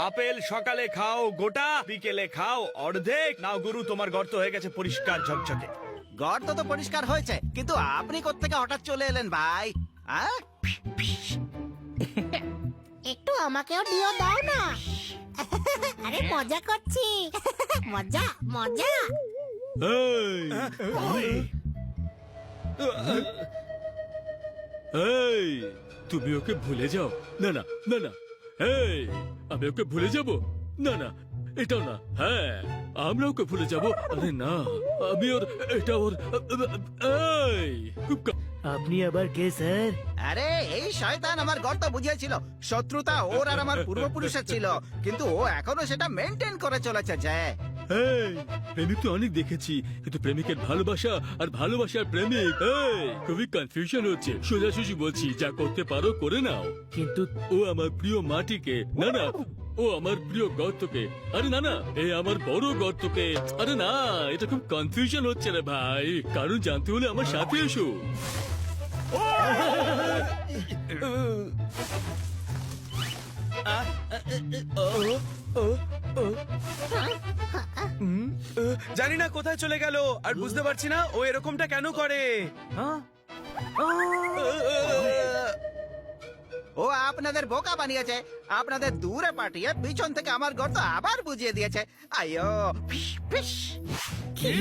Apple সকালে খাও গোটা, বিকেলে খাও অর্ধেক। নাও গুরু, তোমার গর্ত হয়ে গেছে পরিষ্কার ঝকঝকে। গর্ত তো পরিষ্কার হয়েছে, কিন্তু আপনি কোত্থেকে হঠাৎ চলে এলেন ভাই? একটু আমাকেও দিও, দাও না। আরে মজা করছি। মজা মজা। এই, তুমি ওকে ভুলে যাও। না না না না, এই, আমি ওকে ভুলে যাব? না না, এটাও না। হ্যাঁ, আমরা ওকে ভুলে যাব। আরে না, আমি ওর, এটা ওর। এই, আপনি আবার কে স্যার? আরে এই শয়তান আমার গর্ত বুঝিয়েছিল। শত্রুতা ওর আর আমার পূর্বপুরুষের ছিল, কিন্তু ও এখনো সেটা মেনটেন করে চলেছে। যে এই, প্রেমিক তো অনেক দেখেছি, কিন্তু প্রেমিকের ভালোবাসা আর ভালোবাসার প্রেমিক, এই, খুবই কনফিউশন হচ্ছে। সোজাসুজি বলছি, যা করতে পারো করে নাও। কিন্তু ও আমার প্রিয় মাটিকে, না না, ও আমার প্রিয় গর্তকে, আরে না না, এই আমার বড় গর্তকে। আরে না, এটা খুব কনফিউশন হচ্ছে রে ভাই। কারণ জানতে হলে আমার সাথে এসো। জানি না কোথায় চলে গেল, আর বুঝতে পারছি না ও এরকমটা কেন করে। ও আপনাদের বোকা বানিয়েছে, আপনাদের দূরে পাঠিয়ে পিছন থেকে আমার গর্ত আবার বুঝিয়ে দিয়েছে। আইও ফিস, ফিস। কি?